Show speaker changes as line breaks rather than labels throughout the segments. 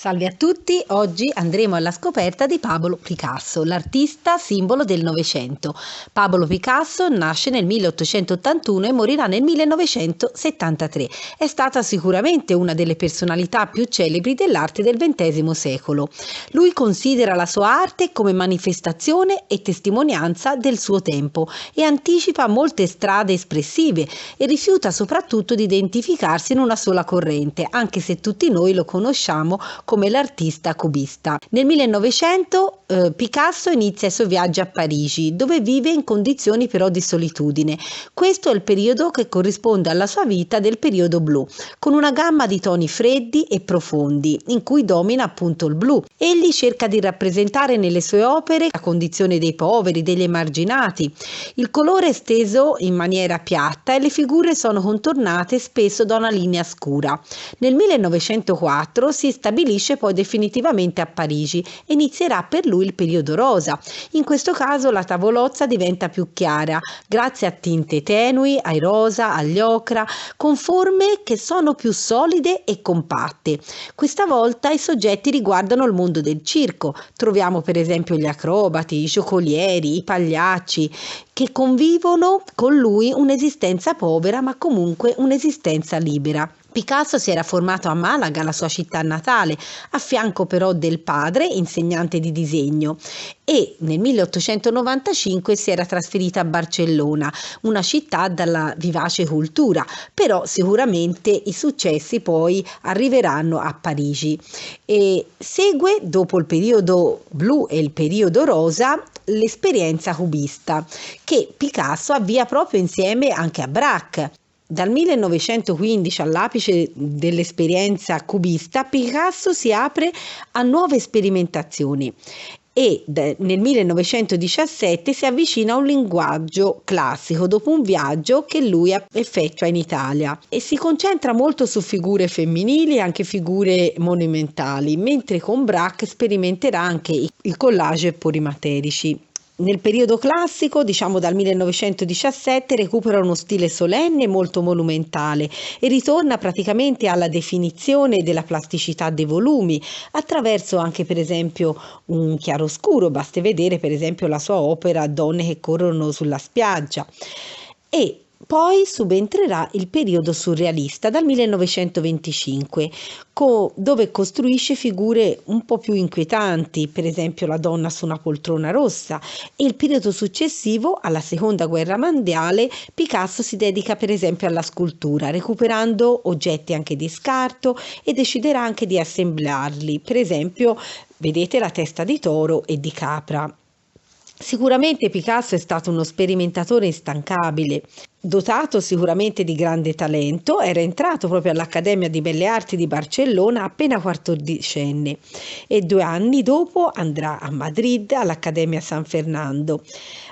Salve a tutti, oggi andremo alla scoperta di Pablo Picasso, l'artista simbolo del Novecento. Pablo Picasso nasce nel 1881 e morirà nel 1973. È stata sicuramente una delle personalità più celebri dell'arte del XX secolo. Lui considera la sua arte come manifestazione e testimonianza del suo tempo e anticipa molte strade espressive e rifiuta soprattutto di identificarsi in una sola corrente, anche se tutti noi lo conosciamo come l'artista cubista. Nel 1900 Picasso inizia il suo viaggio a Parigi, dove vive in condizioni però di solitudine. Questo è il periodo che corrisponde alla sua vita del periodo blu, con una gamma di toni freddi e profondi, in cui domina appunto il blu. Egli cerca di rappresentare nelle sue opere la condizione dei poveri, degli emarginati. Il colore è steso in maniera piatta e le figure sono contornate spesso da una linea scura. Nel 1904 si stabilisce poi definitivamente a Parigi e inizierà per lui il periodo rosa. In questo caso la tavolozza diventa più chiara grazie a tinte tenui, ai rosa, agli ocra, con forme che sono più solide e compatte. Questa volta i soggetti riguardano il mondo del circo. Troviamo per esempio gli acrobati, i giocolieri, i pagliacci, che convivono con lui un'esistenza povera ma comunque un'esistenza libera. Picasso si era formato a Malaga, la sua città natale, a fianco però del padre, insegnante di disegno, e nel 1895 si era trasferito a Barcellona, una città dalla vivace cultura, però sicuramente i successi poi arriveranno a Parigi. E segue, dopo il periodo blu e il periodo rosa, l'esperienza cubista, che Picasso avvia proprio insieme anche a Braque. Dal 1915 all'apice dell'esperienza cubista, Picasso si apre a nuove sperimentazioni e nel 1917 si avvicina a un linguaggio classico dopo un viaggio che lui effettua in Italia e si concentra molto su figure femminili e anche figure monumentali, mentre con Braque sperimenterà anche il collage polimaterici. Nel periodo classico, diciamo dal 1917, recupera uno stile solenne molto monumentale e ritorna praticamente alla definizione della plasticità dei volumi, attraverso anche per esempio un chiaroscuro, basti vedere per esempio la sua opera Donne che corrono sulla spiaggia. E poi subentrerà il periodo surrealista dal 1925, dove costruisce figure un po' più inquietanti, per esempio la donna su una poltrona rossa, e il periodo successivo, alla seconda guerra mondiale, Picasso si dedica per esempio alla scultura, recuperando oggetti anche di scarto e deciderà anche di assemblarli, per esempio vedete la testa di toro e di capra. Sicuramente Picasso è stato uno sperimentatore instancabile, dotato sicuramente di grande talento. Era entrato proprio all'Accademia di Belle Arti di Barcellona appena 14enne e 2 anni dopo andrà a Madrid all'Accademia San Fernando.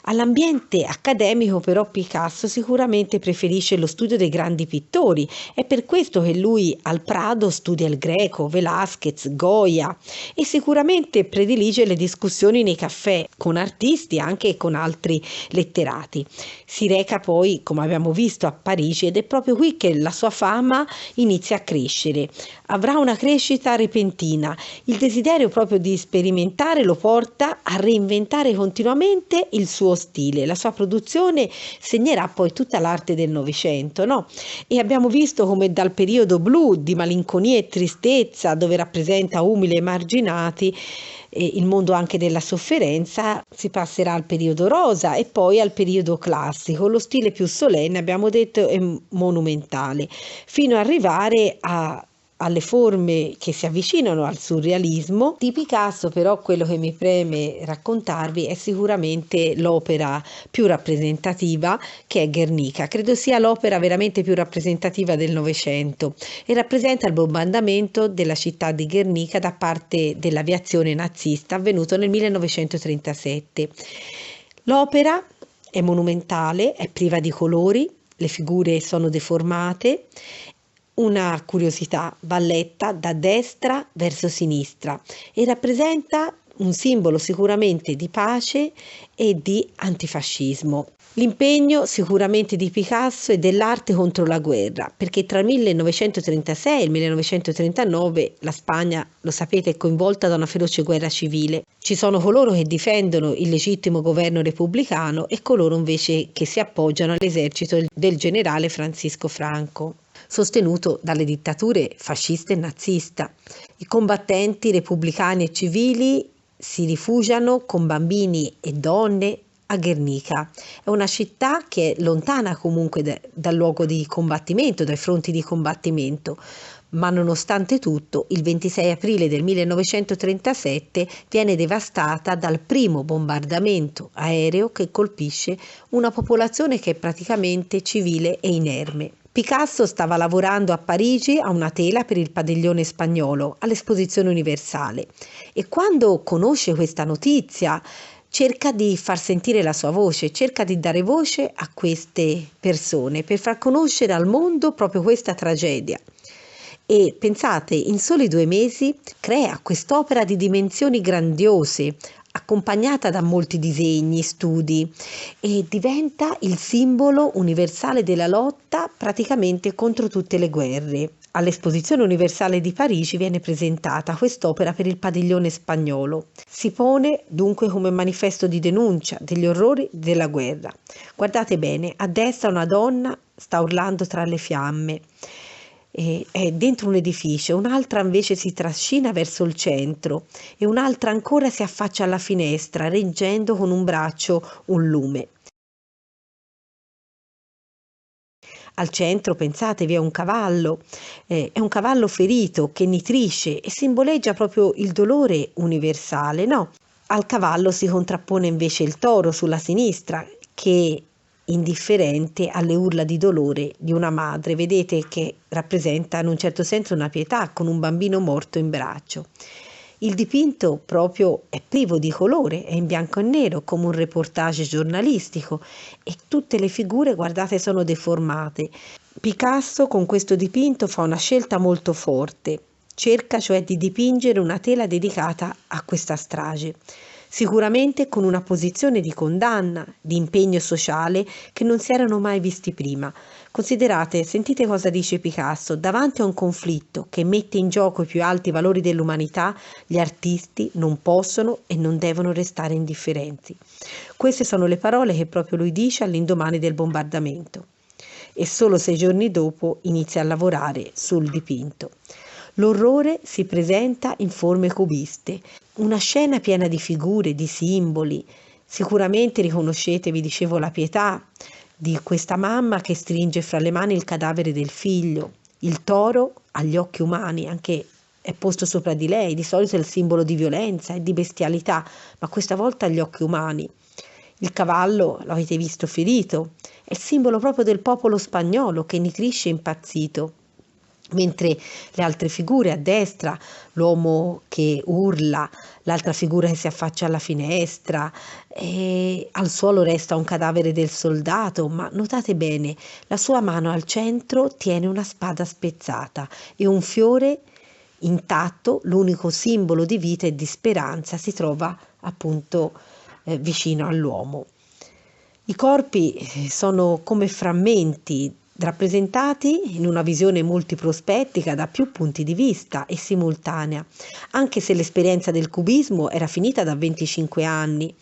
All'ambiente accademico però Picasso sicuramente preferisce lo studio dei grandi pittori, è per questo che lui al Prado studia il Greco, Velázquez, Goya e sicuramente predilige le discussioni nei caffè con artisti anche con altri letterati. Si reca poi, come abbiamo visto, a Parigi ed è proprio qui che la sua fama inizia a crescere. Avrà una crescita repentina, il desiderio proprio di sperimentare lo porta a reinventare continuamente il suo stile. La sua produzione segnerà poi tutta l'arte del Novecento, no? E abbiamo visto come dal periodo blu di malinconia e tristezza, dove rappresenta umili e emarginati, il mondo anche della sofferenza, si passerà al periodo rosa e poi al periodo classico. Lo stile più solenne, abbiamo detto, è monumentale, fino ad arrivare alle forme che si avvicinano al surrealismo. Di Picasso però quello che mi preme raccontarvi è sicuramente l'opera più rappresentativa, che è Guernica. Credo sia l'opera veramente più rappresentativa del Novecento e rappresenta il bombardamento della città di Guernica da parte dell'aviazione nazista avvenuto nel 1937. L'opera è monumentale, è priva di colori, le figure sono deformate. Una curiosità, valletta da destra verso sinistra e rappresenta un simbolo sicuramente di pace e di antifascismo. L'impegno sicuramente di Picasso è dell'arte contro la guerra, perché tra il 1936 e il 1939 la Spagna, lo sapete, è coinvolta da una feroce guerra civile. Ci sono coloro che difendono il legittimo governo repubblicano e coloro invece che si appoggiano all'esercito del generale Francisco Franco, sostenuto dalle dittature fascista e nazista. I combattenti repubblicani e civili si rifugiano con bambini e donne a Guernica. È una città che è lontana comunque dal luogo di combattimento, dai fronti di combattimento, ma nonostante tutto il 26 aprile del 1937 viene devastata dal primo bombardamento aereo che colpisce una popolazione che è praticamente civile e inerme. Picasso stava lavorando a Parigi a una tela per il padiglione spagnolo all'Esposizione Universale e quando conosce questa notizia cerca di far sentire la sua voce, cerca di dare voce a queste persone per far conoscere al mondo proprio questa tragedia. E pensate, in soli 2 mesi crea quest'opera di dimensioni grandiose, accompagnata da molti disegni, studi, e diventa il simbolo universale della lotta praticamente contro tutte le guerre. All'Esposizione Universale di Parigi viene presentata quest'opera per il padiglione spagnolo. Si pone dunque come manifesto di denuncia degli orrori della guerra. Guardate bene, a destra una donna sta urlando tra le fiamme. È dentro un edificio, un'altra invece si trascina verso il centro e un'altra ancora si affaccia alla finestra, reggendo con un braccio un lume. Al centro, pensate, vi è un cavallo, è un cavallo ferito che nitrisce e simboleggia proprio il dolore universale, no? Al cavallo si contrappone invece il toro sulla sinistra che indifferente alle urla di dolore di una madre, vedete che rappresenta in un certo senso una pietà con un bambino morto in braccio. Il dipinto proprio è privo di colore, è in bianco e nero come un reportage giornalistico e tutte le figure, guardate, sono deformate. Picasso con questo dipinto fa una scelta molto forte, cerca cioè di dipingere una tela dedicata a questa strage. Sicuramente con una posizione di condanna, di impegno sociale che non si erano mai visti prima. Considerate, sentite cosa dice Picasso, davanti a un conflitto che mette in gioco i più alti valori dell'umanità, gli artisti non possono e non devono restare indifferenti. Queste sono le parole che proprio lui dice all'indomani del bombardamento e solo 6 giorni dopo inizia a lavorare sul dipinto. L'orrore si presenta in forme cubiste, una scena piena di figure, di simboli. Sicuramente riconoscete, vi dicevo, la pietà di questa mamma che stringe fra le mani il cadavere del figlio. Il toro ha gli occhi umani, anche è posto sopra di lei, di solito è il simbolo di violenza e di bestialità, ma questa volta ha gli occhi umani. Il cavallo, l'avete visto, ferito, è il simbolo proprio del popolo spagnolo che nitrisce impazzito. Mentre le altre figure a destra, l'uomo che urla, l'altra figura che si affaccia alla finestra, e al suolo resta un cadavere del soldato, ma notate bene, la sua mano al centro tiene una spada spezzata e un fiore intatto, l'unico simbolo di vita e di speranza, si trova appunto vicino all'uomo. I corpi sono come frammenti rappresentati in una visione multiprospettica da più punti di vista e simultanea, anche se l'esperienza del cubismo era finita da 25 anni.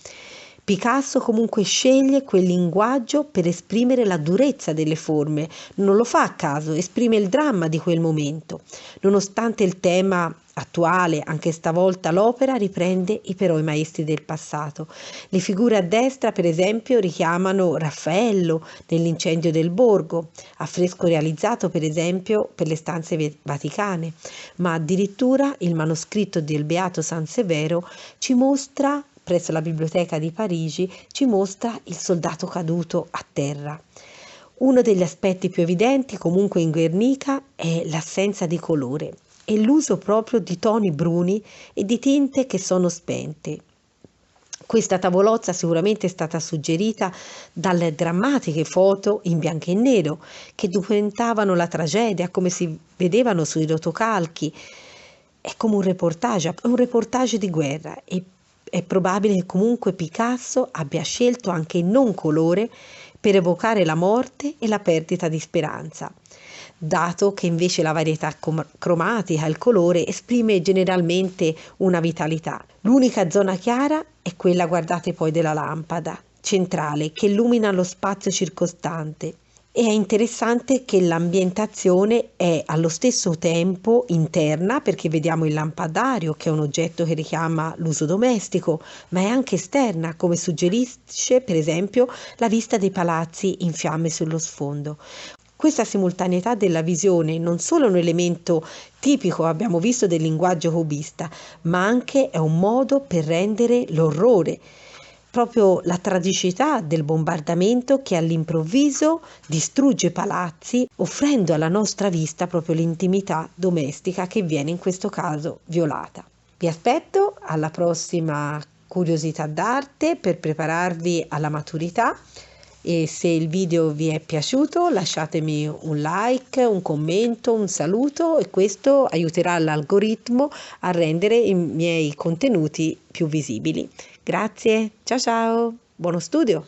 Picasso comunque sceglie quel linguaggio per esprimere la durezza delle forme, non lo fa a caso, esprime il dramma di quel momento. Nonostante il tema attuale, anche stavolta l'opera riprende però i maestri del passato. Le figure a destra, per esempio, richiamano Raffaello nell'incendio del borgo, affresco realizzato per esempio per le stanze vaticane, ma addirittura il manoscritto del Beato San Severo ci mostra, presso la Biblioteca di Parigi, ci mostra il soldato caduto a terra. Uno degli aspetti più evidenti comunque in Guernica è l'assenza di colore e l'uso proprio di toni bruni e di tinte che sono spente. Questa tavolozza sicuramente è stata suggerita dalle drammatiche foto in bianco e nero che documentavano la tragedia come si vedevano sui rotocalchi. È come un reportage di guerra e è probabile che comunque Picasso abbia scelto anche il non colore per evocare la morte e la perdita di speranza, dato che invece la varietà cromatica, il colore, esprime generalmente una vitalità. L'unica zona chiara è quella, guardate poi, della lampada centrale che illumina lo spazio circostante. E è interessante che l'ambientazione è allo stesso tempo interna, perché vediamo il lampadario, che è un oggetto che richiama l'uso domestico, ma è anche esterna, come suggerisce per esempio la vista dei palazzi in fiamme sullo sfondo. Questa simultaneità della visione non solo è un elemento tipico, abbiamo visto, del linguaggio cubista, ma anche è un modo per rendere l'orrore, proprio la tragicità del bombardamento che all'improvviso distrugge palazzi, offrendo alla nostra vista proprio l'intimità domestica che viene in questo caso violata. Vi aspetto alla prossima curiosità d'arte per prepararvi alla maturità. E se il video vi è piaciuto, lasciatemi un like, un commento, un saluto, e questo aiuterà l'algoritmo a rendere i miei contenuti più visibili. Grazie, ciao ciao, buono studio!